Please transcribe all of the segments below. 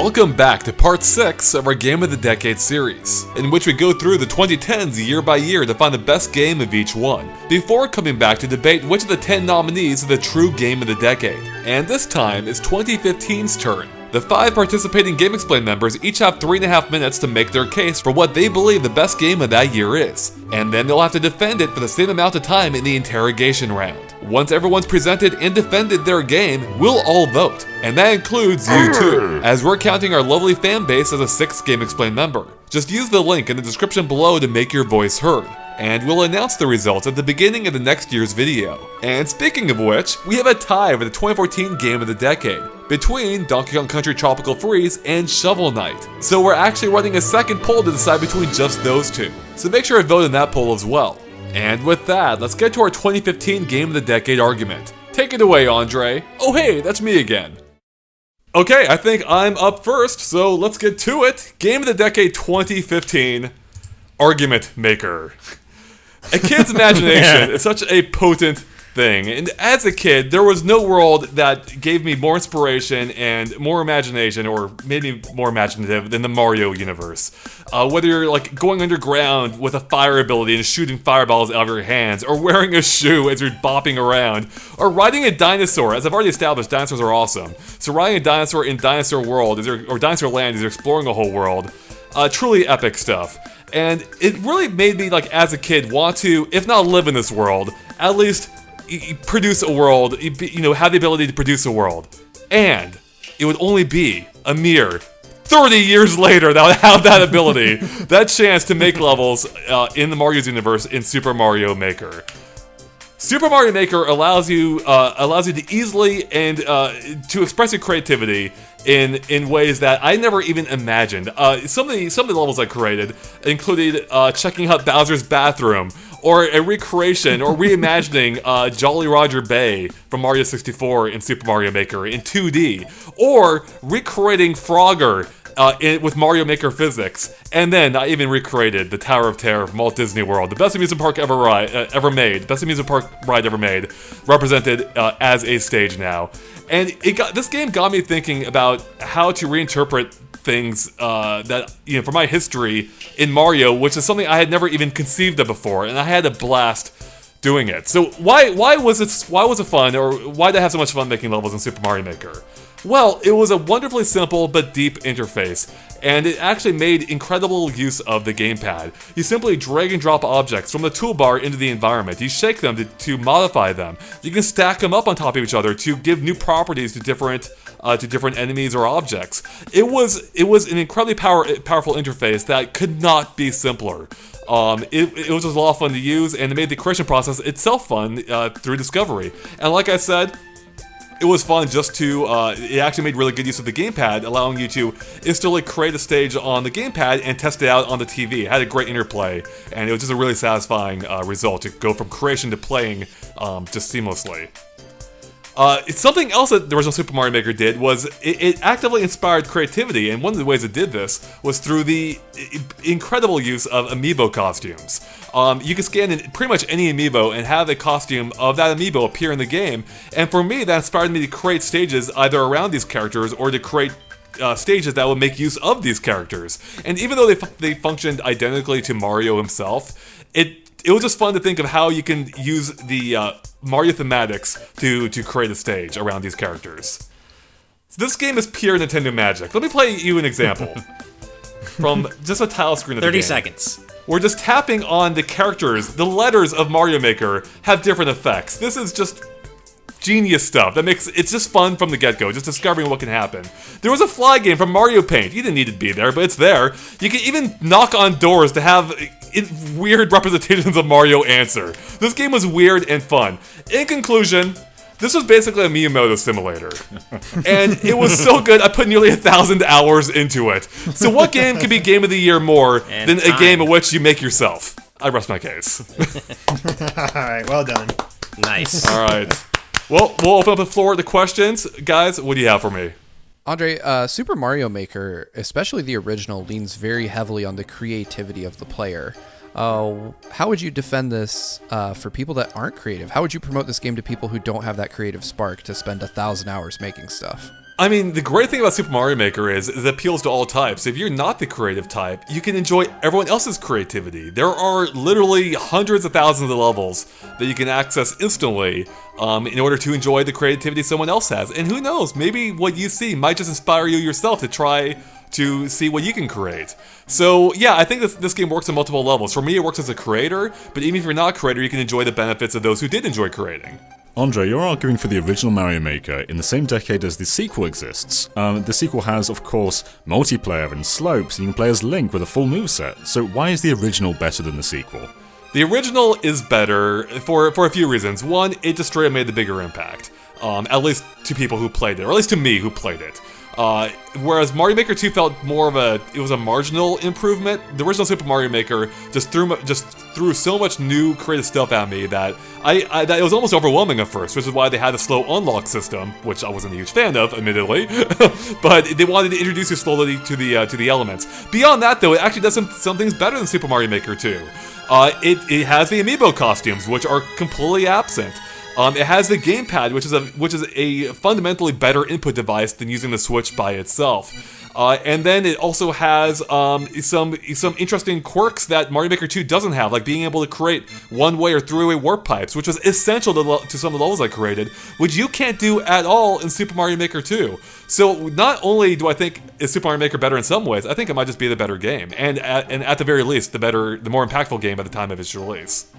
Welcome back to part 6 of our Game of the Decade series, in which we go through the 2010s year by year to find the best game of each one, before coming back to debate which of the 10 nominees are the true Game of the Decade. And this time is 2015's turn. The 5 participating GameXplain members each have 3.5 minutes to make their case for what they believe the best game of that year is, and then they'll have to defend it for the same amount of time in the interrogation round. Once everyone's presented and defended their game, we'll all vote, and that includes you too, as we're counting our lovely fan base as a 6th GameXplain member. Just use the link in the description below to make your voice heard, and we'll announce the results at the beginning of the next year's video. And speaking of which, we have a tie for the 2014 Game of the Decade, between Donkey Kong Country Tropical Freeze and Shovel Knight. So we're actually running a second poll to decide between just those two. So make sure to vote in that poll as well. And with that, let's get to our 2015 Game of the Decade argument. Take it away, Andre. Oh hey, that's me again. Okay, I think I'm up first, so let's get to it. Game of the Decade 2015 Argument Maker. A kid's imagination is such a potent thing, and as a kid, there was no world that gave me more inspiration and more imagination, or made me more imaginative than the Mario universe. Whether you're like going underground with a fire ability and shooting fireballs out of your hands, or wearing a shoe as you're bopping around, or riding a dinosaur. As I've already established, dinosaurs are awesome. So riding a dinosaur in Dinosaur World, or Dinosaur Land, as you're exploring a whole world, truly epic stuff. And it really made me, like, as a kid, want to, if not live in this world, at least produce a world, have the ability to produce a world. And it would only be a mere 30 years later that I would have that ability, that chance to make levels in the Mario's universe in Super Mario Maker. Super Mario Maker allows you to easily and to express your creativity in ways that I never even imagined. Some of the levels I created included checking out Bowser's bathroom, or a recreation or reimagining Jolly Roger Bay from Mario 64 in Super Mario Maker in 2D, or recreating Frogger with Mario Maker physics, and then I even recreated the Tower of Terror from Walt Disney World, the best amusement park ever made, best amusement park ride ever made, represented as a stage now. And this game got me thinking about how to reinterpret things that, from my history in Mario, which is something I had never even conceived of before, and I had a blast doing it. So why was it fun, or why did I have so much fun making levels in Super Mario Maker? Well, it was a wonderfully simple but deep interface, and it actually made incredible use of the gamepad. You simply drag and drop objects from the toolbar into the environment. You shake them to modify them. You can stack them up on top of each other to give new properties to different enemies or objects. It was an incredibly powerful interface that could not be simpler. It was just a lot of fun to use, and it made the creation process itself fun through discovery. And like I said, it was fun just to, it actually made really good use of the gamepad, allowing you to instantly create a stage on the gamepad and test it out on the TV. It had a great interplay, and it was just a really satisfying result to go from creation to playing just seamlessly. It's something else that the original Super Mario Maker did was it actively inspired creativity, and one of the ways it did this was through the incredible use of amiibo costumes. You can scan in pretty much any amiibo and have a costume of that amiibo appear in the game, and for me that inspired me to create stages either around these characters or to create stages that would make use of these characters. And even though they functioned identically to Mario himself, it was just fun to think of how you can use the Mario thematics to create a stage around these characters. So this game is pure Nintendo magic. Let me play you an example from just a tile screen of the game. 30 seconds. We're just tapping on the characters. The letters of Mario Maker have different effects. This is just genius stuff that makes it's just fun from the get-go, just discovering what can happen. There was a fly game from Mario Paint. You didn't need to be there, but it's there. You can even knock on doors to have weird representations of Mario answer. This game was weird and fun. In conclusion, this was basically a Miyamoto simulator. And it was so good, I put nearly 1,000 hours into it. So what game could be Game of the Year more than a game in which you make yourself? I rest my case. Alright, well done. Nice. Alright. Well, we'll open up the floor to questions. Guys, what do you have for me? Andre, Super Mario Maker, especially the original, leans very heavily on the creativity of the player. How would you defend this for people that aren't creative? How would you promote this game to people who don't have that creative spark to spend 1,000 hours making stuff? I mean, the great thing about Super Mario Maker is it appeals to all types. If you're not the creative type, you can enjoy everyone else's creativity. There are literally hundreds of thousands of levels that you can access instantly in order to enjoy the creativity someone else has. And who knows, maybe what you see might just inspire you yourself to try to see what you can create. So yeah, I think this game works on multiple levels. For me, it works as a creator, but even if you're not a creator, you can enjoy the benefits of those who did enjoy creating. Andre, you're arguing for the original Mario Maker in the same decade as the sequel exists. The sequel has, of course, multiplayer and slopes, and you can play as Link with a full moveset. So why is the original better than the sequel? The original is better for a few reasons. One, it just straight up made the bigger impact. At least to people who played it, or at least to me who played it. Whereas Mario Maker 2 felt more of it was a marginal improvement. The original Super Mario Maker just threw so much new creative stuff at me that that it was almost overwhelming at first, which is why they had a slow unlock system, which I wasn't a huge fan of, admittedly. But they wanted to introduce you slowly to the elements. Beyond that, though, it actually does some things better than Super Mario Maker 2. It has the amiibo costumes, which are completely absent. It has the gamepad, which is a fundamentally better input device than using the Switch by itself. And then it also has some interesting quirks that Mario Maker 2 doesn't have, like being able to create one-way or three-way warp pipes, which was essential to some of the levels I created, which you can't do at all in Super Mario Maker 2. So not only do I think is Super Mario Maker better in some ways, I think it might just be the better game, and at the very least, the more impactful game at the time of its release.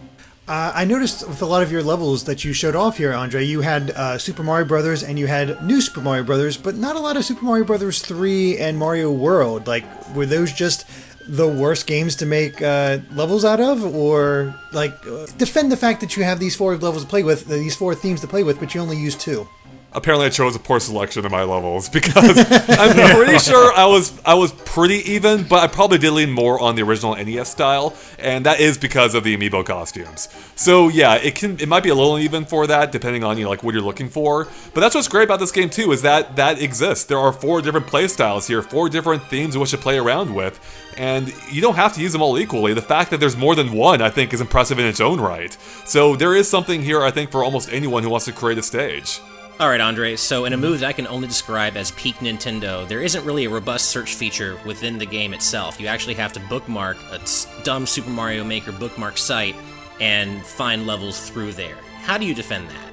I noticed with a lot of your levels that you showed off here, Andre, you had Super Mario Brothers and you had New Super Mario Brothers, but not a lot of Super Mario Brothers 3 and Mario World. Like, were those just the worst games to make levels out of? Or, like, defend the fact that you have these 4 levels to play with, these 4 themes to play with, but you only use 2. Apparently I chose a poor selection of my levels because I'm pretty sure I was pretty even, but I probably did lean more on the original NES style, and that is because of the amiibo costumes. So yeah, it might be a little uneven for that, depending on like what you're looking for. But that's what's great about this game too, is that exists. There are 4 different play styles here, 4 different themes in which to play around with, and you don't have to use them all equally. The fact that there's more than one, I think, is impressive in its own right. So there is something here, I think, for almost anyone who wants to create a stage. Alright, Andre, so in a move that I can only describe as peak Nintendo, there isn't really a robust search feature within the game itself. You actually have to bookmark a dumb Super Mario Maker bookmark site and find levels through there. How do you defend that?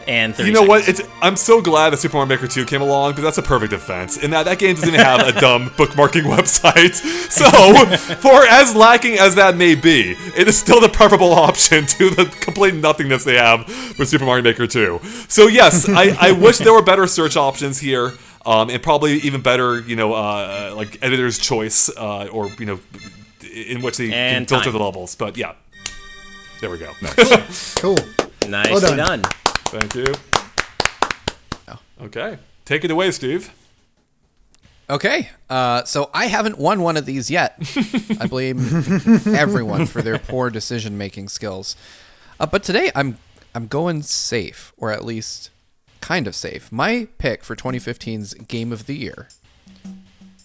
And 30 You know seconds. what? I'm so glad that Super Mario Maker 2 came along, because that's a perfect defense. In that game doesn't even have a dumb bookmarking website. So, for as lacking as that may be, it is still the preferable option to the complete nothingness they have for Super Mario Maker 2. So yes, I wish there were better search options here, and probably even better, like editor's choice, or in which they can filter the levels. But yeah, there we go. Cool. Nicely Well done. Thank you. Okay. Take it away, Steve. Okay, so I haven't won one of these yet. I blame everyone for their poor decision-making skills. But today I'm going safe, or at least kind of safe. My pick for 2015's Game of the Year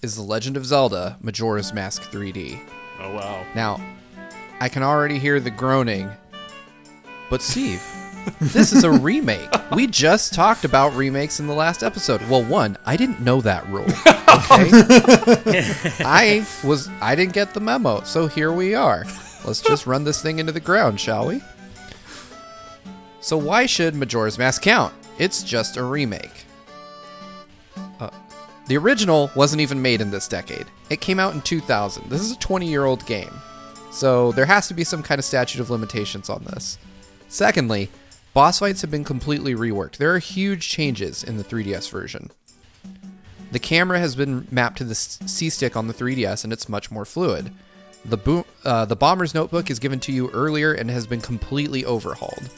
is The Legend of Zelda: Majora's Mask 3D. Oh, wow. Now, I can already hear the groaning, but Steve, this is a remake. We just talked about remakes in the last episode. Well, one, I didn't know that rule. Okay? I didn't get the memo, so here we are. Let's just run this thing into the ground, shall we? So why should Majora's Mask count? It's just a remake. The original wasn't even made in this decade. It came out in 2000. This is a 20-year-old game. So there has to be some kind of statute of limitations on this. Secondly, boss fights have been completely reworked. There are huge changes in the 3DS version. The camera has been mapped to the C-stick on the 3DS, and it's much more fluid. The Bomber's Notebook is given to you earlier and has been completely overhauled.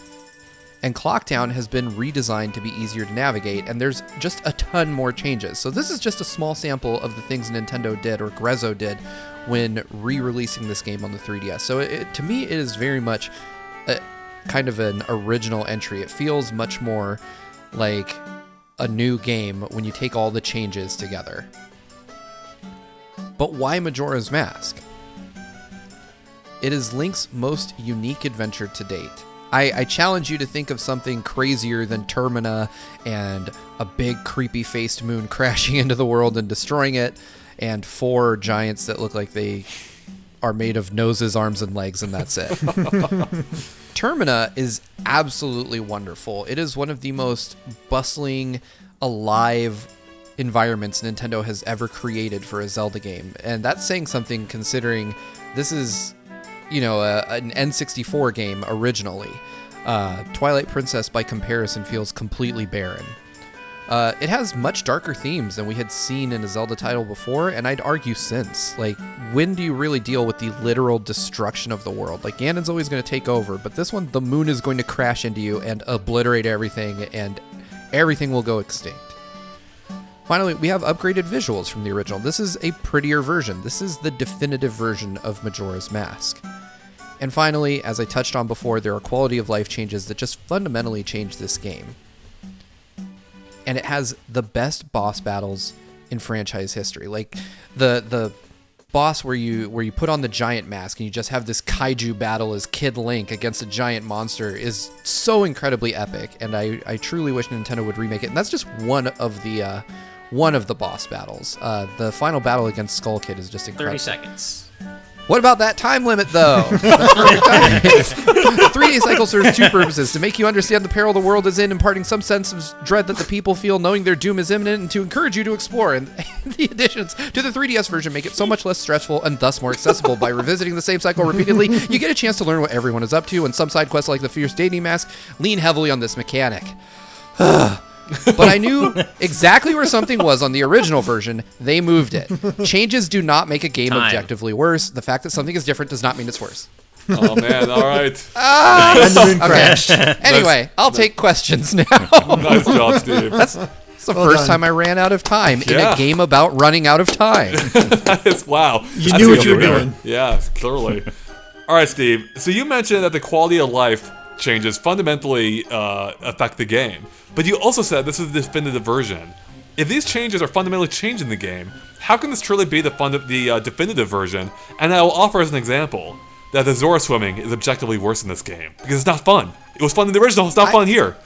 And Clocktown has been redesigned to be easier to navigate, and there's just a ton more changes. So this is just a small sample of the things Nintendo did, or Grezzo did, when re-releasing this game on the 3DS. So to me, it is very much kind of an original entry. It feels much more like a new game when you take all the changes together. But why Majora's Mask? It is Link's most unique adventure to date. I challenge you to think of something crazier than Termina and a big creepy-faced moon crashing into the world and destroying it, and 4 giants that look like they are made of noses, arms, and legs, and that's it. Termina is absolutely wonderful. It is one of the most bustling, alive environments Nintendo has ever created for a Zelda game. And that's saying something considering this is, an N64 game originally. Twilight Princess, by comparison, feels completely barren. It has much darker themes than we had seen in a Zelda title before, and I'd argue since. Like, when do you really deal with the literal destruction of the world? Like, Ganon's always going to take over, but this one, the moon is going to crash into you and obliterate everything, and everything will go extinct. Finally, we have upgraded visuals from the original. This is a prettier version. This is the definitive version of Majora's Mask. And finally, as I touched on before, there are quality of life changes that just fundamentally change this game. And it has the best boss battles in franchise history. Like the boss where you put on the giant mask and you just have this kaiju battle as Kid Link against a giant monster is so incredibly epic, and I truly wish Nintendo would remake it. And that's just one of the boss battles. The final battle against Skull Kid is just incredible. 30 seconds. What about that time limit, though? The 3D cycle serves 2 purposes: to make you understand the peril the world is in, imparting some sense of dread that the people feel knowing their doom is imminent, and to encourage you to explore. And the additions to the 3DS version make it so much less stressful and thus more accessible. By revisiting the same cycle repeatedly, you get a chance to learn what everyone is up to, and some side quests like the Fierce Dating Mask lean heavily on this mechanic. But I knew exactly where something was on the original version. They moved it. Changes do not make a game objectively worse. The fact that something is different does not mean it's worse. Oh man, all right. And the moon crashed. Anyway, I'll take questions now. Nice job, Steve. That's the Well first done. time I ran out of time in Yeah. a game about running out of time. That is, wow. You That's knew what a you were good one. doing. Yeah, clearly. All right, Steve. So you mentioned that the quality of life changes fundamentally affect the game, but you also said this is the definitive version. If these changes are fundamentally changing the game, how can this truly be the definitive version? And I will offer as an example that the Zora swimming is objectively worse in this game because it's not fun. It was fun in the original. It's not fun here.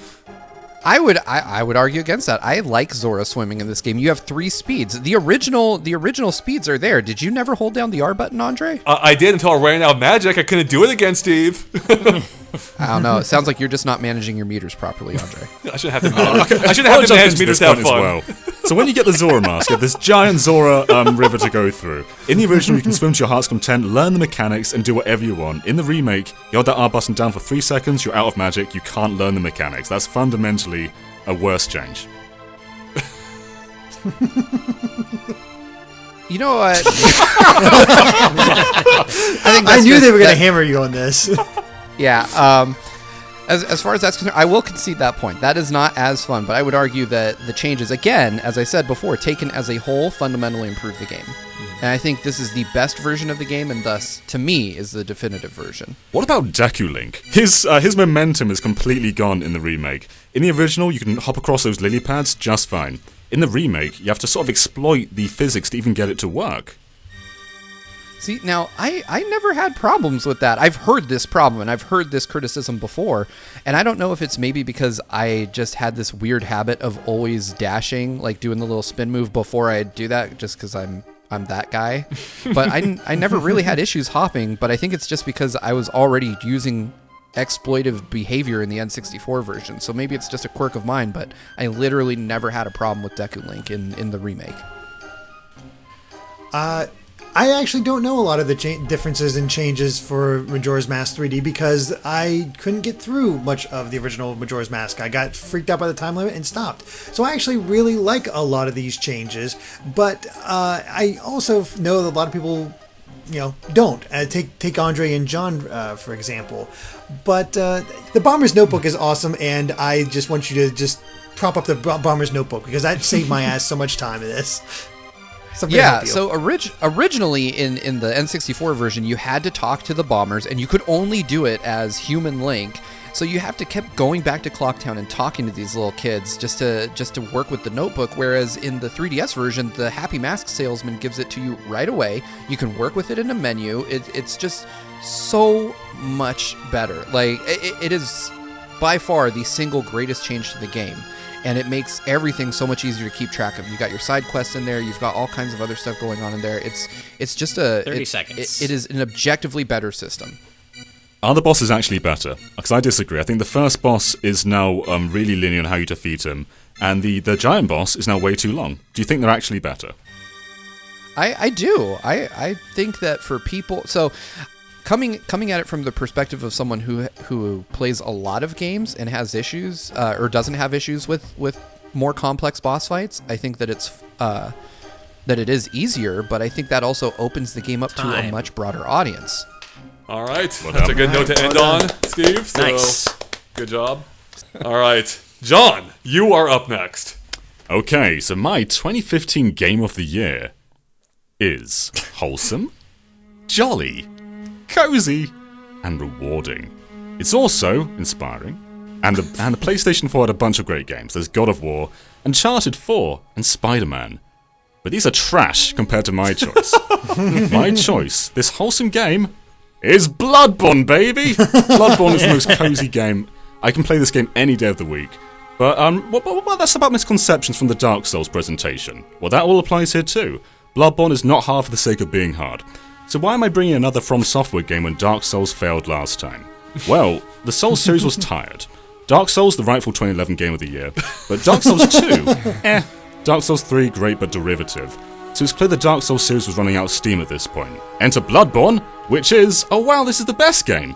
I would argue against that. I like Zora swimming in this game. You have 3 speeds. The original speeds are there. Did you never hold down the R button, Andre? I did until I ran out of magic. I couldn't do it again, Steve. I don't know. It sounds like you're just not managing your meters properly, Andre. I should have to manage. I should have I'll to jump manage into meters this to have point fun. as well. So when you get the Zora mask, you have this giant Zora river to go through. In the original, you can swim to your heart's content, learn the mechanics, and do whatever you want. In the remake, you hold that R button down for 3 seconds, you're out of magic, you can't learn the mechanics. That's fundamentally a worse change. You know what? I knew they were going to hammer you on this. Yeah. As far as that's concerned, I will concede that point. That is not as fun, but I would argue that the changes, again, as I said before, taken as a whole, fundamentally improve the game. And I think this is the best version of the game, and thus, to me, is the definitive version. What about Deku Link? His momentum is completely gone in the remake. In the original, you can hop across those lily pads just fine. In the remake, you have to sort of exploit the physics to even get it to work. See, now, I never had problems with that. I've heard this problem, and I've heard this criticism before, and I don't know if it's maybe because I just had this weird habit of always dashing, like doing the little spin move before I do that, just because I'm that guy. But I never really had issues hopping, but I think it's just because I was already using exploitive behavior in the N64 version, so maybe it's just a quirk of mine, but I literally never had a problem with Deku Link in the remake. I actually don't know a lot of the differences and changes for Majora's Mask 3D because I couldn't get through much of the original Majora's Mask. I got freaked out by the time limit and stopped. So I actually really like a lot of these changes, but I also know that a lot of people, don't. Take Andre and John, for example. But the Bomber's Notebook is awesome, and I just want you to just prop up the Bomber's Notebook because that saved my ass so much time in this. Yeah, so originally in the N64 version, you had to talk to the bombers, and you could only do it as human Link. So you have to keep going back to Clocktown and talking to these little kids just to work with the notebook. Whereas in the 3DS version, the Happy Mask salesman gives it to you right away. You can work with it in a menu. It's just so much better. Like it is by far the single greatest change to the game. And it makes everything so much easier to keep track of. You got your side quests in there. You've got all kinds of other stuff going on in there. It's just 30 seconds. It is an objectively better system. Are the bosses actually better? Because I disagree. I think the first boss is now really linear on how you defeat him, and the giant boss is now way too long. Do you think they're actually better? I do. I think that for people... So... Coming at it from the perspective of someone who plays a lot of games and has issues or doesn't have issues with more complex boss fights, I think that it is easier, but I think that also opens the game up to a much broader audience. All right, that's a good note to end on, Steve. So, nice. Good job. All right, John, you are up next. Okay, so my 2015 Game of the Year is wholesome, jolly, cozy, and rewarding. It's also inspiring, and the PlayStation 4 had a bunch of great games. There's God of War, Uncharted 4, and Spider-Man. But these are trash compared to my choice. My choice, this wholesome game, is Bloodborne, baby! Bloodborne is the most cozy game. I can play this game any day of the week. But that's about misconceptions from the Dark Souls presentation. Well, that all applies here too. Bloodborne is not hard for the sake of being hard. So why am I bringing another From Software game when Dark Souls failed last time? Well, the Souls series was tired. Dark Souls, the rightful 2011 Game of the Year. But Dark Souls 2, Dark Souls 3, great but derivative. So it's clear the Dark Souls series was running out of steam at this point. Enter Bloodborne, which is, oh wow, this is the best game.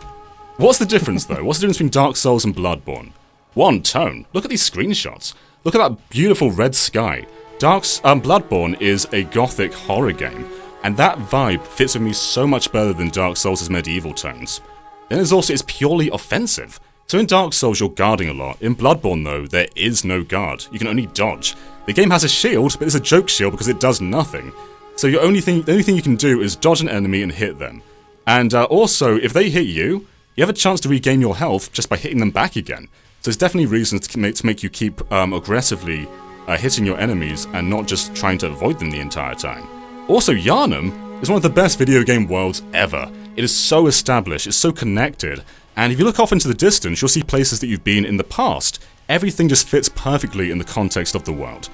What's the difference though? What's the difference between Dark Souls and Bloodborne? One, tone. Look at these screenshots. Look at that beautiful red sky. Bloodborne is a gothic horror game. And that vibe fits with me so much better than Dark Souls' medieval tones. Then there's also, it's purely offensive. So in Dark Souls you're guarding a lot. In Bloodborne though, there is no guard. You can only dodge. The game has a shield, but it's a joke shield because it does nothing. So the only thing you can do is dodge an enemy and hit them. And also, if they hit you, you have a chance to regain your health just by hitting them back again. So there's definitely reasons to make you keep aggressively hitting your enemies and not just trying to avoid them the entire time. Also, Yharnam is one of the best video game worlds ever. It is so established, it's so connected, and if you look off into the distance, you'll see places that you've been in the past. Everything just fits perfectly in the context of the world.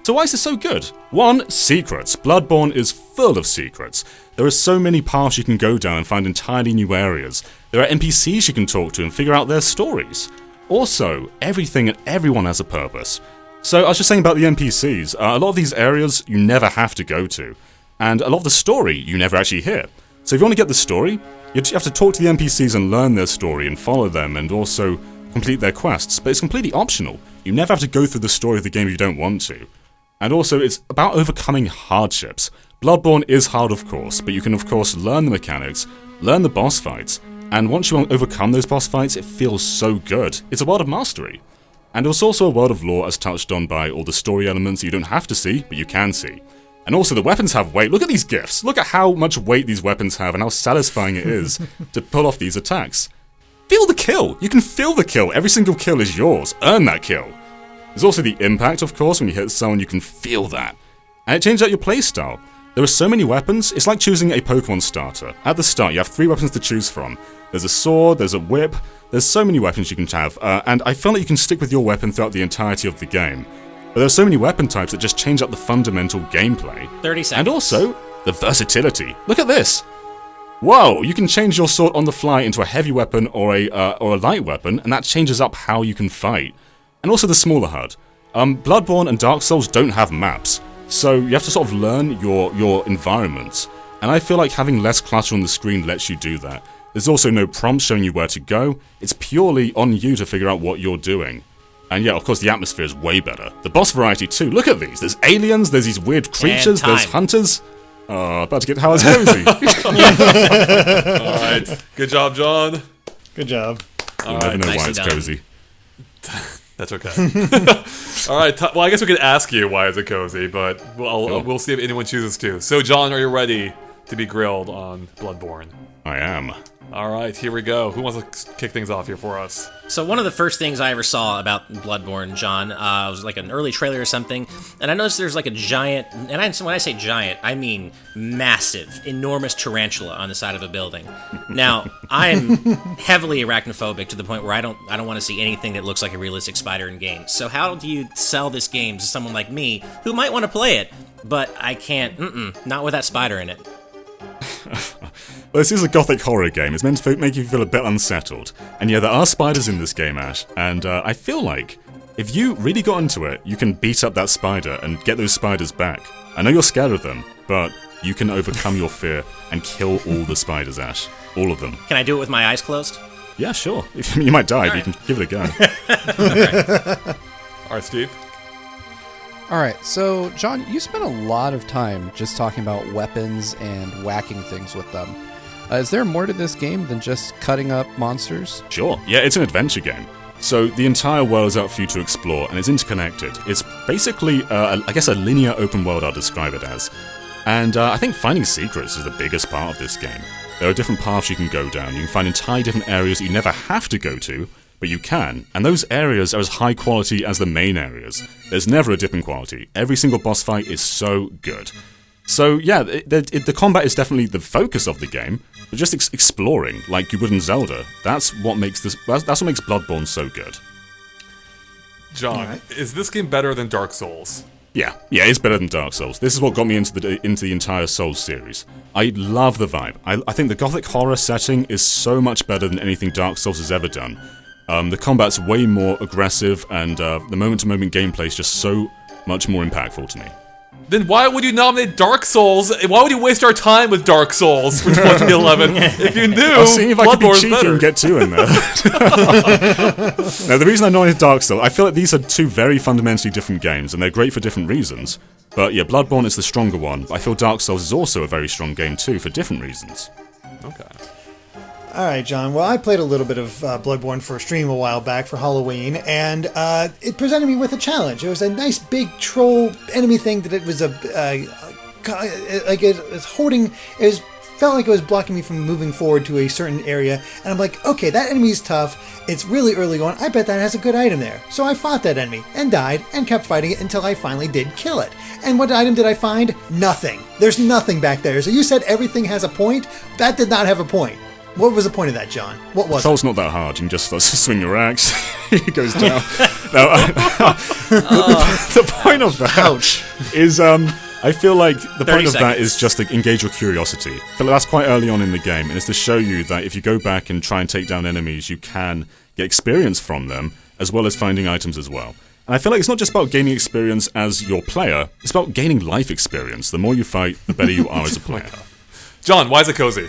So why is it so good? 1. Secrets. Bloodborne is full of secrets. There are so many paths you can go down and find entirely new areas. There are NPCs you can talk to and figure out their stories. Also, everything and everyone has a purpose. So I was just saying about the NPCs, a lot of these areas you never have to go to. And a lot of the story you never actually hear. So if you want to get the story, you have to talk to the NPCs and learn their story and follow them and also complete their quests. But it's completely optional. You never have to go through the story of the game if you don't want to. And also, it's about overcoming hardships. Bloodborne is hard, of course, but you can, of course, learn the mechanics, learn the boss fights, and once you overcome those boss fights, it feels so good. It's a world of mastery. And it's also a world of lore as touched on by all the story elements you don't have to see, but you can see. And also, the weapons have weight. Look at these gifts. Look at how much weight these weapons have and how satisfying it is to pull off these attacks. Feel the kill. You can feel the kill. Every single kill is yours. Earn that kill. There's also the impact, of course. When you hit someone, you can feel that. And it changes out your playstyle. There are so many weapons. It's like choosing a Pokemon starter. At the start, you have 3 weapons to choose from. There's a sword, there's a whip. There's so many weapons you can have. And I feel like you can stick with your weapon throughout the entirety of the game. But there are so many weapon types that just change up the fundamental gameplay. 30 seconds. And also, the versatility. Look at this! Whoa! You can change your sword on the fly into a heavy weapon or a light weapon, and that changes up how you can fight. And also the smaller HUD. Bloodborne and Dark Souls don't have maps, so you have to sort of learn your environments. And I feel like having less clutter on the screen lets you do that. There's also no prompts showing you where to go. It's purely on you to figure out what you're doing. And yeah, of course, the atmosphere is way better. The boss variety, too. Look at these. There's aliens, there's these weird creatures, there's hunters. Oh, about to get how it's cozy. Alright. Good job, John. Good job. You'll never know why it's done. cozy. That's okay. Alright, well, I guess we could ask you why it's a cozy, but we'll see if anyone chooses to. So, John, are you ready to be grilled on Bloodborne? I am. All right, here we go. Who wants to kick things off here for us? So one of the first things I ever saw about Bloodborne, John, was like an early trailer or something, and I noticed there's like a giant, and when I say giant, I mean massive, enormous tarantula on the side of a building. Now, I'm heavily arachnophobic to the point where I don't want to see anything that looks like a realistic spider in games. So how do you sell this game to someone like me who might want to play it, but I can't, not with that spider in it? Well, this is a gothic horror game. It's meant to make you feel a bit unsettled. And yeah, there are spiders in this game, Ash. And I feel like if you really got into it, you can beat up that spider and get those spiders back. I know you're scared of them, but you can overcome your fear and kill all the spiders, Ash. All of them. Can I do it with my eyes closed? Yeah, sure. You might die, but you can give it a go. All right, Steve. All right, so John, you spent a lot of time just talking about weapons and whacking things with them. Is there more to this game than just cutting up monsters? Sure. Yeah, it's an adventure game. So the entire world is out for you to explore, and it's interconnected. It's basically, I guess, a linear open world, I'll describe it as. And I think finding secrets is the biggest part of this game. There are different paths you can go down. You can find entire different areas that you never have to go to, but you can. And those areas are as high quality as the main areas. There's never a dip in quality. Every single boss fight is so good. So yeah, the combat is definitely the focus of the game, but just exploring like you would in Zelda. That's what makes Bloodborne so good. John, is this game better than Dark Souls? Yeah, it's better than Dark Souls. This is what got me into the entire Souls series. I love the vibe. I think the gothic horror setting is so much better than anything Dark Souls has ever done. The combat's way more aggressive, and the moment-to-moment gameplay is just so much more impactful to me. Then why would you nominate Dark Souls? Why would you waste our time with Dark Souls for 2011 if you knew I was seeing if I could be Bloodborne's cheeky better? and get two in there. Now, the reason I nominated Dark Souls, I feel like these are two very fundamentally different games, and they're great for different reasons. But yeah, Bloodborne is the stronger one. I feel Dark Souls is also a very strong game too, for different reasons. Okay. All right, John. Well, I played a little bit of Bloodborne for a stream a while back for Halloween, and it presented me with a challenge. It was a nice big troll enemy thing that it was felt like it was blocking me from moving forward to a certain area, and I'm like, okay, that enemy is tough. It's really early on. I bet that has a good item there. So I fought that enemy and died and kept fighting it until I finally did kill it. And what item did I find? Nothing. There's nothing back there. So you said everything has a point? That did not have a point. What was the point of that, John? What was Troll's not that hard. You can just swing your axe. It goes down. The point of that is, I feel like the point of that is just to engage your curiosity. I feel like that's quite early on in the game, and it's to show you that if you go back and try and take down enemies, you can get experience from them, as well as finding items as well. And I feel like it's not just about gaining experience as your player, it's about gaining life experience. The more you fight, the better you are as a player. John, why is it cozy?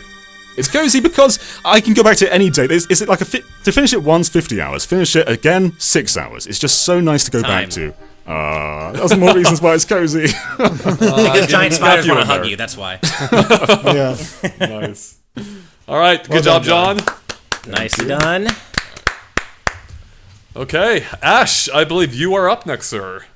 It's cozy because I can go back to any day. Is it like to finish it once, 50 hours. Finish it again, 6 hours. It's just so nice to go back to. That's more reasons why it's cozy. Because giant spiders want to hug you, that's why. Yeah. Nice. All right, good job, John. Nicely done. Okay, Ash, I believe you are up next, sir.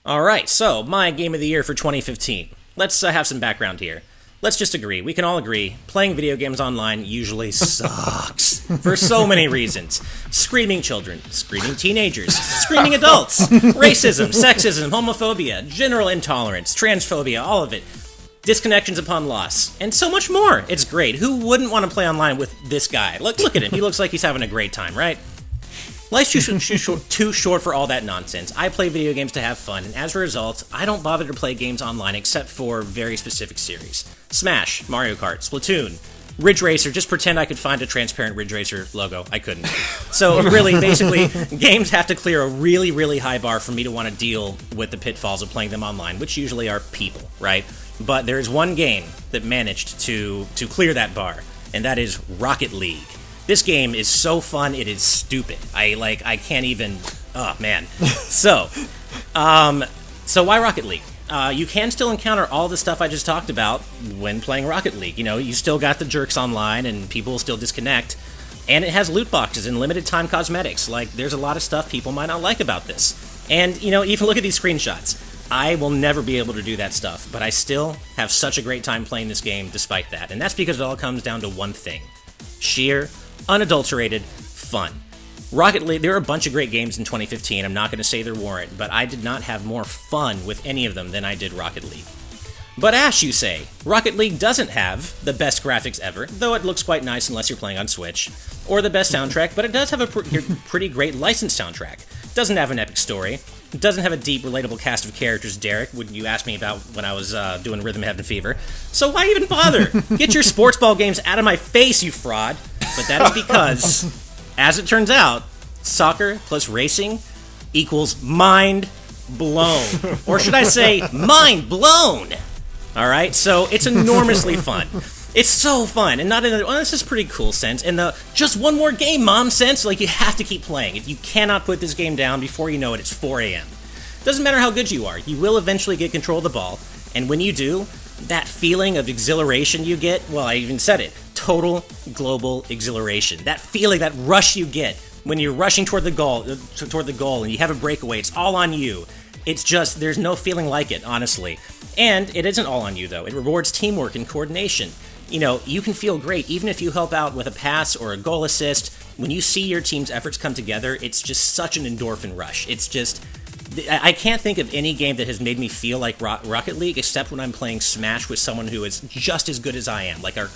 All right, so my game of the year for 2015. Let's have some background here. Let's just agree. We can all agree. Playing video games online usually sucks. For so many reasons. Screaming children. Screaming teenagers. Screaming adults. Racism. Sexism. Homophobia. General intolerance. Transphobia. All of it. Disconnections upon loss. And so much more. It's great. Who wouldn't want to play online with this guy? Look at him. He looks like he's having a great time, right? Life's too short for all that nonsense. I play video games to have fun, and as a result, I don't bother to play games online except for very specific series. Smash, Mario Kart, Splatoon, Ridge Racer, just pretend I could find a transparent Ridge Racer logo. I couldn't. So really, basically, games have to clear a really, really high bar for me to want to deal with the pitfalls of playing them online, which usually are people, right? But there is one game that managed to clear that bar, and that is Rocket League. This game is so fun, it is stupid. I can't even, oh man. So why Rocket League? You can still encounter all the stuff I just talked about when playing Rocket League. You know, you still got the jerks online and people will still disconnect. And it has loot boxes and limited time cosmetics. Like, there's a lot of stuff people might not like about this. And, you know, even look at these screenshots. I will never be able to do that stuff, but I still have such a great time playing this game despite that. And that's because it all comes down to one thing. sheer, unadulterated fun. Rocket League, there are a bunch of great games in 2015, I'm not going to say there weren't, but I did not have more fun with any of them than I did Rocket League. But Ash, you say, Rocket League doesn't have the best graphics ever, though it looks quite nice unless you're playing on Switch, or the best soundtrack, but it does have a pretty great licensed soundtrack. It doesn't have an epic story. It doesn't have a deep, relatable cast of characters, Derek, when you asked me about when I was doing Rhythm Heaven Fever. So why even bother? Get your sports ball games out of my face, you fraud. But that is because, as it turns out, soccer plus racing equals mind blown. Or should I say, mind blown? Alright, so it's enormously fun. It's so fun, and not in a, well, this is pretty cool sense, in the just one more game, mom sense, like you have to keep playing. You cannot put this game down before you know it, it's 4 a.m. Doesn't matter how good you are, you will eventually get control of the ball, and when you do, that feeling of exhilaration you get, well, I even said it, total global exhilaration. That feeling, that rush you get when you're rushing toward the goal, and you have a breakaway, it's all on you. It's just, there's no feeling like it, honestly. And it isn't all on you, though. It rewards teamwork and coordination. You know, you can feel great even if you help out with a pass or a goal assist. When you see your team's efforts come together, it's just such an endorphin rush. It's just, I can't think of any game that has made me feel like Rocket League except when I'm playing Smash with someone who is just as good as I am, like are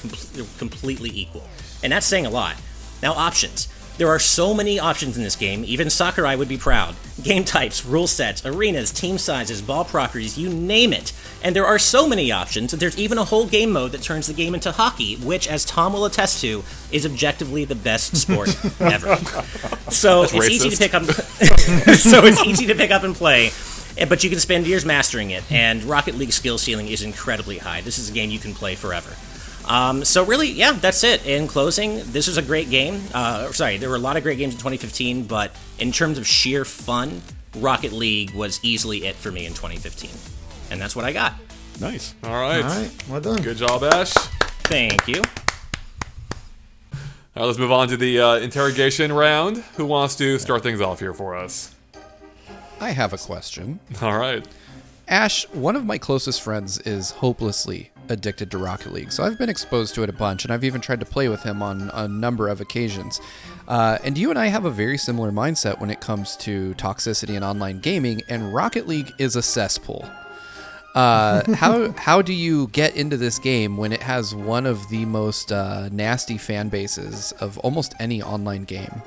completely equal. And that's saying a lot. Now, options. There are so many options in this game, even Sakurai would be proud. Game types, rule sets, arenas, team sizes, ball properties, you name it. And there are so many options that there's even a whole game mode that turns the game into hockey, which, as Tom will attest to, is objectively the best sport ever. So it's easy to pick up. So it's easy to pick up and play, but you can spend years mastering it. And Rocket League's skill ceiling is incredibly high. This is a game you can play forever. So really, yeah, that's it. In closing, this is a great game. There were a lot of great games in 2015, but in terms of sheer fun, Rocket League was easily it for me in 2015. And that's what I got. Nice. All right. All right, well done. Good job, Ash. Thank you. All right, let's move on to the interrogation round. Who wants to start things off here for us? I have a question. All right. Ash, one of my closest friends is hopelessly addicted to Rocket League, so I've been exposed to it a bunch, and I've even tried to play with him on a number of occasions. And you and I have a very similar mindset when it comes to toxicity in online gaming, and Rocket League is a cesspool. How do you get into this game when it has one of the most nasty fan bases of almost any online game?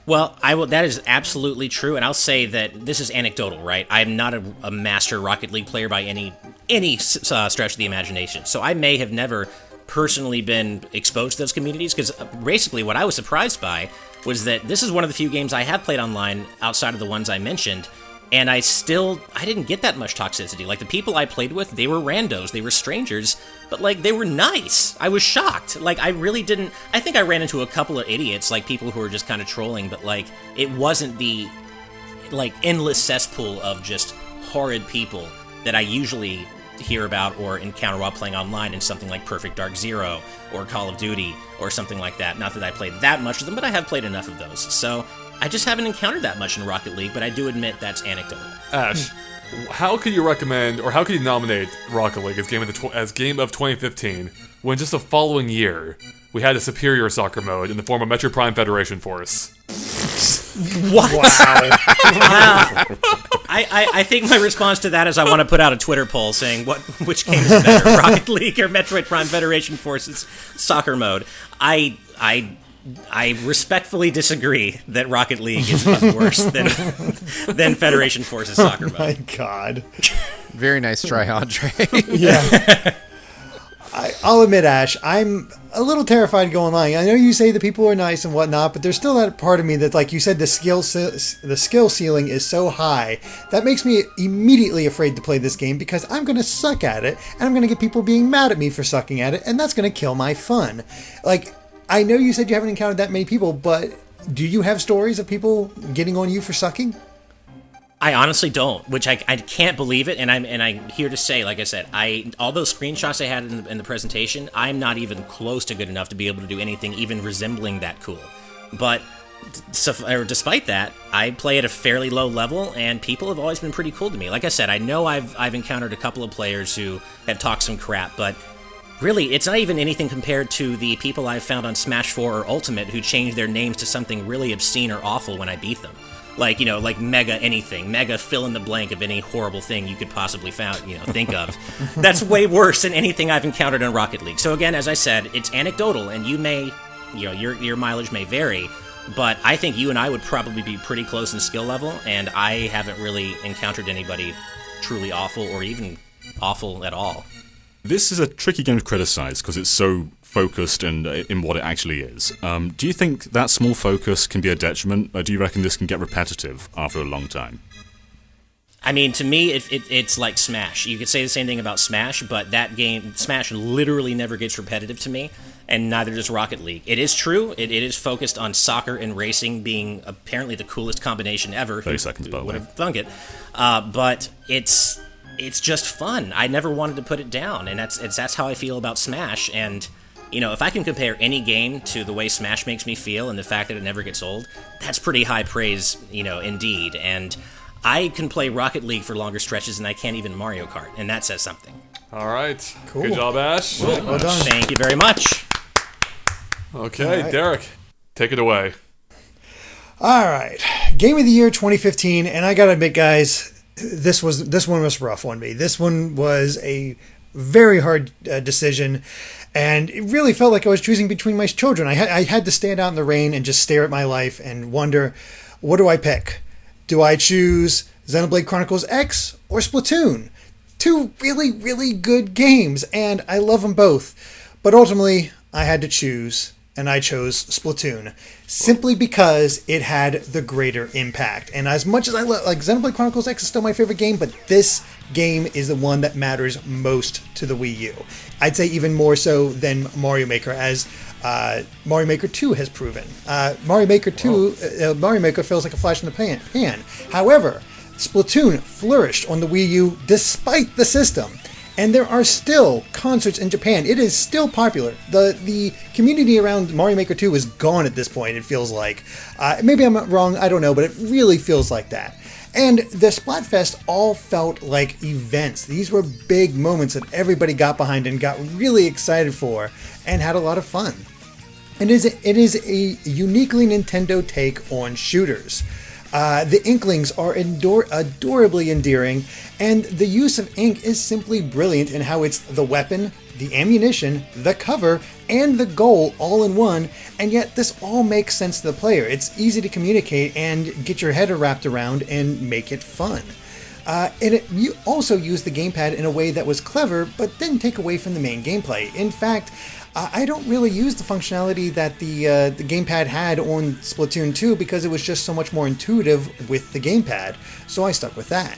Well, that is absolutely true, and I'll say that this is anecdotal, right? I'm not a master Rocket League player by any stretch of the imagination, so I may have never personally been exposed to those communities, because basically what I was surprised by was that this is one of the few games I have played online outside of the ones I mentioned, and I didn't get that much toxicity. Like, the people I played with, they were randos, they were strangers, but, like, they were nice. I was shocked. Like, I really didn't, I think I ran into a couple of idiots, like, people who were just kind of trolling, but, like, it wasn't the, like, endless cesspool of just horrid people that I usually hear about or encounter while playing online in something like Perfect Dark Zero or Call of Duty or something like that. Not that I played that much of them, but I have played enough of those. So I just haven't encountered that much in Rocket League, but I do admit that's anecdotal. Ash, how could you recommend, or how could you nominate Rocket League as game of 2015 when just the following year we had a superior soccer mode in the form of Metro Prime Federation Force? What? Wow. I think my response to that is I want to put out a Twitter poll saying which game is better, Rocket League or Metroid Prime Federation Force's soccer mode. I respectfully disagree that Rocket League is worse than Federation Force's soccer mode. My God. Very nice try, Andre. Yeah. I'll admit, Ash, I'm a little terrified going online. I know you say the people are nice and whatnot, but there's still that part of me that, like you said, the skill ceiling is so high that makes me immediately afraid to play this game, because I'm going to suck at it, and I'm going to get people being mad at me for sucking at it, and that's going to kill my fun. Like, I know you said you haven't encountered that many people, but do you have stories of people getting on you for sucking? I honestly don't, which I can't believe it, and I'm here to say, like I said, all those screenshots I had in the presentation, I'm not even close to good enough to be able to do anything even resembling that cool. But despite that, I play at a fairly low level, and people have always been pretty cool to me. Like I said, I know I've encountered a couple of players who have talked some crap, but Really, it's not even anything compared to the people I've found on Smash 4 or Ultimate who changed their names to something really obscene or awful when I beat them. Like, like Mega anything. Mega fill in the blank of any horrible thing you could possibly think of. That's way worse than anything I've encountered in Rocket League. So again, as I said, it's anecdotal, and you may, your mileage may vary, but I think you and I would probably be pretty close in skill level, and I haven't really encountered anybody truly awful or even awful at all. This is a tricky game to criticize because it's so focused and in what it actually is. Do you think that small focus can be a detriment, or do you reckon this can get repetitive after a long time? I mean, to me, it's like Smash. You could say the same thing about Smash, but that game, Smash, literally never gets repetitive to me, and neither does Rocket League. It is true, it is focused on soccer and racing being apparently the coolest combination ever. 30 seconds, by the way. Would have thunk it. But it's just fun. I never wanted to put it down, and that's how I feel about Smash. And if I can compare any game to the way Smash makes me feel and the fact that it never gets old, that's pretty high praise, indeed. And I can play Rocket League for longer stretches than I can even Mario Kart, and that says something. All right. Cool. Good job, Ash. Well done. Thank you very much. Okay, right. Derek, take it away. All right, Game of the Year 2015, and I gotta admit, guys, this one was rough on me. This one was a very hard decision, and it really felt like I was choosing between my children. I had to stand out in the rain and just stare at my life and wonder, what do I pick? Do I choose Xenoblade Chronicles X or Splatoon? Two really, really good games, and I love them both. But ultimately, I had to choose, and I chose Splatoon, simply because it had the greater impact. And as much as I love, Xenoblade Chronicles X is still my favorite game, but this game is the one that matters most to the Wii U. I'd say even more so than Mario Maker, as Mario Maker 2 has proven. Mario Maker feels like a flash in the pan. However, Splatoon flourished on the Wii U despite the system. And there are still concerts in Japan. It is still popular. The community around Mario Maker 2 is gone at this point, it feels like. Maybe I'm wrong, I don't know, but it really feels like that. And the Splatfest all felt like events. These were big moments that everybody got behind and got really excited for and had a lot of fun. And it is a uniquely Nintendo take on shooters. The Inklings are adorably endearing, and the use of ink is simply brilliant in how it's the weapon, the ammunition, the cover, and the goal all in one, and yet this all makes sense to the player. It's easy to communicate and get your head wrapped around and make it fun. You also used the gamepad in a way that was clever, but didn't take away from the main gameplay. In fact, I don't really use the functionality that the gamepad had on Splatoon 2 because it was just so much more intuitive with the gamepad, so I stuck with that.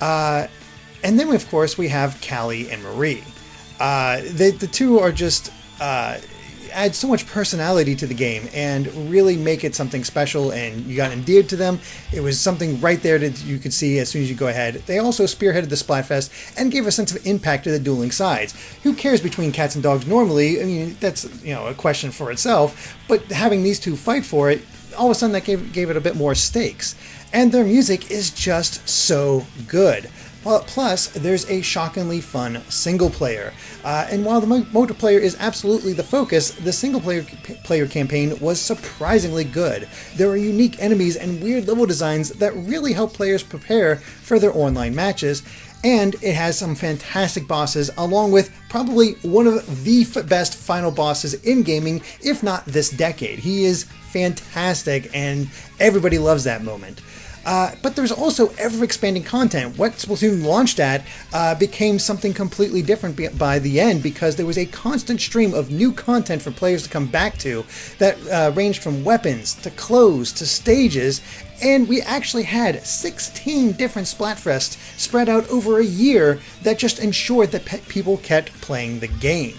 And then, of course, we have Callie and Marie. The two are just add so much personality to the game and really make it something special, and you got endeared to them. It was something right there that you could see as soon as you go ahead. They also spearheaded the Splatfest and gave a sense of impact to the dueling sides. Who cares between cats and dogs normally? I mean, that's a question for itself, but having these two fight for it, all of a sudden that gave it a bit more stakes. And their music is just so good. Plus, there's a shockingly fun single player. And while the multiplayer is absolutely the focus, the single player campaign was surprisingly good. There are unique enemies and weird level designs that really help players prepare for their online matches. And it has some fantastic bosses, along with probably one of the best final bosses in gaming, if not this decade. He is fantastic, and everybody loves that moment. But there's also ever-expanding content. What Splatoon launched at became something completely different by the end, because there was a constant stream of new content for players to come back to that ranged from weapons to clothes to stages, and we actually had 16 different Splatfests spread out over a year that just ensured that people kept playing the game.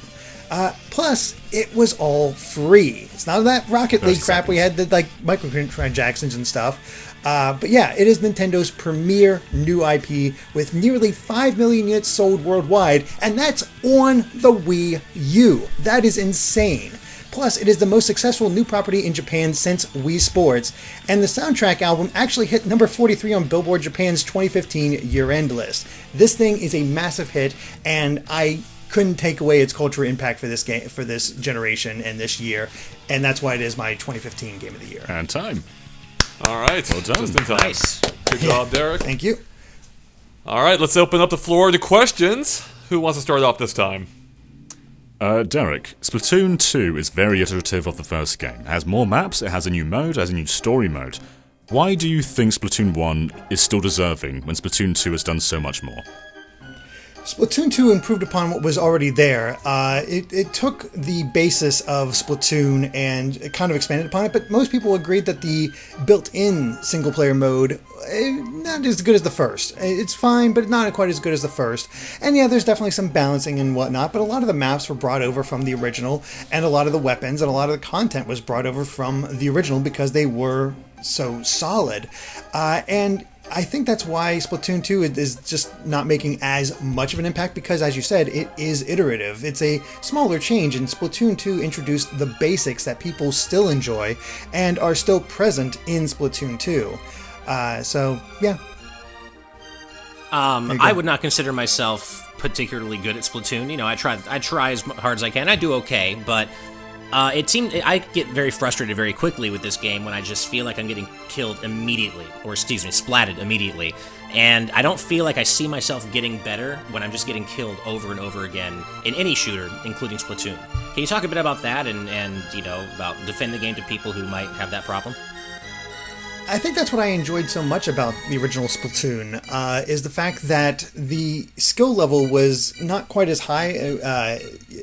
Plus, it was all free. It's not that Rocket League crap we had, the microtransactions and stuff. But yeah, it is Nintendo's premier new IP with nearly 5 million units sold worldwide, and that's on the Wii U. That is insane. Plus, it is the most successful new property in Japan since Wii Sports, and the soundtrack album actually hit number 43 on Billboard Japan's 2015 year-end list. This thing is a massive hit, and I couldn't take away its cultural impact for this game, for this generation and this year, and that's why it is my 2015 Game of the Year. And time. All right. Well done. Just in time. Nice. Good job, Derek. Thank you. All right, let's open up the floor to questions. Who wants to start off this time? Derek, Splatoon 2 is very iterative of the first game. It has more maps, it has a new mode, it has a new story mode. Why do you think Splatoon 1 is still deserving when Splatoon 2 has done so much more? Splatoon 2 improved upon what was already there. It took the basis of Splatoon and it kind of expanded upon it, but most people agreed that the built-in single-player mode, not as good as the first. It's fine, but not quite as good as the first. And yeah, there's definitely some balancing and whatnot, but a lot of the maps were brought over from the original, and a lot of the weapons and a lot of the content was brought over from the original because they were so solid. And I think that's why Splatoon 2 is just not making as much of an impact because, as you said, it is iterative. It's a smaller change, and Splatoon 2 introduced the basics that people still enjoy and are still present in Splatoon 2. So, yeah. I would not consider myself particularly good at Splatoon. You know, I try as hard as I can. I do okay, but it seemed I get very frustrated very quickly with this game when I just feel like I'm getting killed immediately, or excuse me, splatted immediately. And I don't feel like I see myself getting better when I'm just getting killed over and over again in any shooter, including Splatoon. Can you talk a bit about that and you know, about defend the game to people who might have that problem? I think that's what I enjoyed so much about the original Splatoon, is the fact that the skill level was not quite as high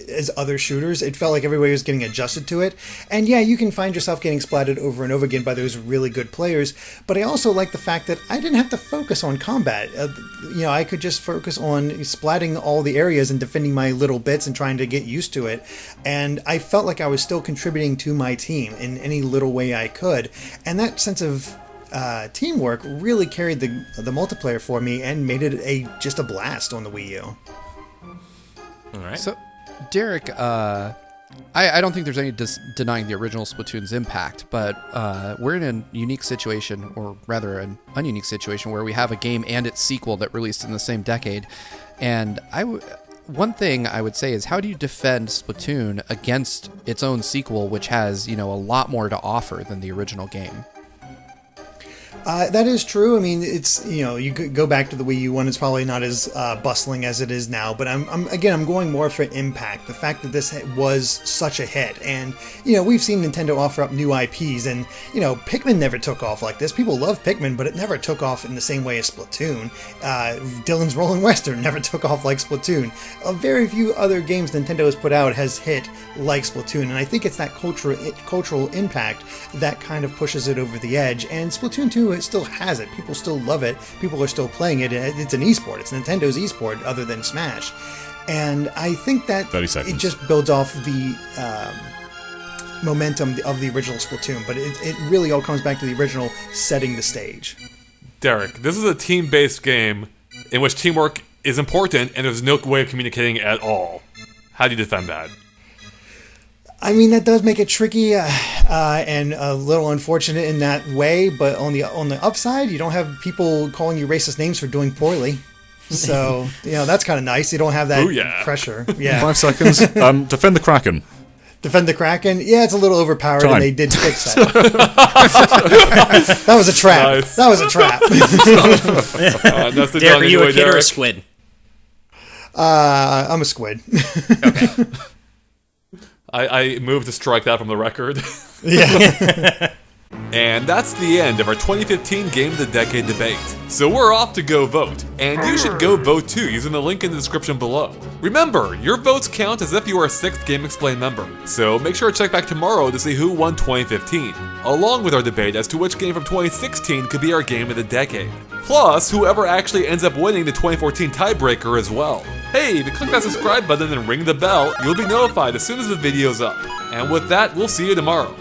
as other shooters. It felt like everybody was getting adjusted to it. And yeah, you can find yourself getting splatted over and over again by those really good players, but I also like the fact that I didn't have to focus on combat. You know, I could just focus on splatting all the areas and defending my little bits and trying to get used to it. And I felt like I was still contributing to my team in any little way I could. And that sense of teamwork really carried the multiplayer for me and made it just a blast on the Wii U. All right. So, Derek, I don't think there's any denying the original Splatoon's impact, but we're in a unique situation, or rather an ununique situation, where we have a game and its sequel that released in the same decade. And one thing I would say is, how do you defend Splatoon against its own sequel, which has, you know, a lot more to offer than the original game? That is true. I mean, it's, you know, you could go back to the Wii U one. It's probably not as bustling as it is now, but I'm going more for impact. The fact that this was such a hit, and you know, we've seen Nintendo offer up new IPs, and you know, Pikmin never took off like this. People love Pikmin, but it never took off in the same way as Splatoon. Dylan's Rolling Western never took off like Splatoon. Very few other games Nintendo has put out has hit like Splatoon, and I think it's that cultural impact that kind of pushes it over the edge. And Splatoon 2 it still has it. People still love it. People are still playing it. It's an esport. It's Nintendo's esport other than Smash. And I think that it just builds off the momentum of the original Splatoon. But it really all comes back to the original setting the stage. Derek, this is a team-based game in which teamwork is important and there's no way of communicating at all. How do you defend that? I mean, that does make it tricky and a little unfortunate in that way, but on the upside, you don't have people calling you racist names for doing poorly. So, you know, that's kind of nice. You don't have that pressure. Yeah. 5 seconds. Defend the Kraken. Defend the Kraken? Yeah, it's a little overpowered, and they did fix that. That was a trap. Nice. That was a trap. Derek, are you a kid or a squid? I'm a squid. Okay. I moved to strike that from the record. Yeah. And that's the end of our 2015 Game of the Decade debate. So we're off to go vote, and you should go vote too using the link in the description below. Remember, your votes count as if you are a 6th Game Explained member, so make sure to check back tomorrow to see who won 2015, along with our debate as to which game from 2016 could be our Game of the Decade. Plus, whoever actually ends up winning the 2014 tiebreaker as well. Hey, if you click that subscribe button and ring the bell, you'll be notified as soon as the video's up. And with that, we'll see you tomorrow.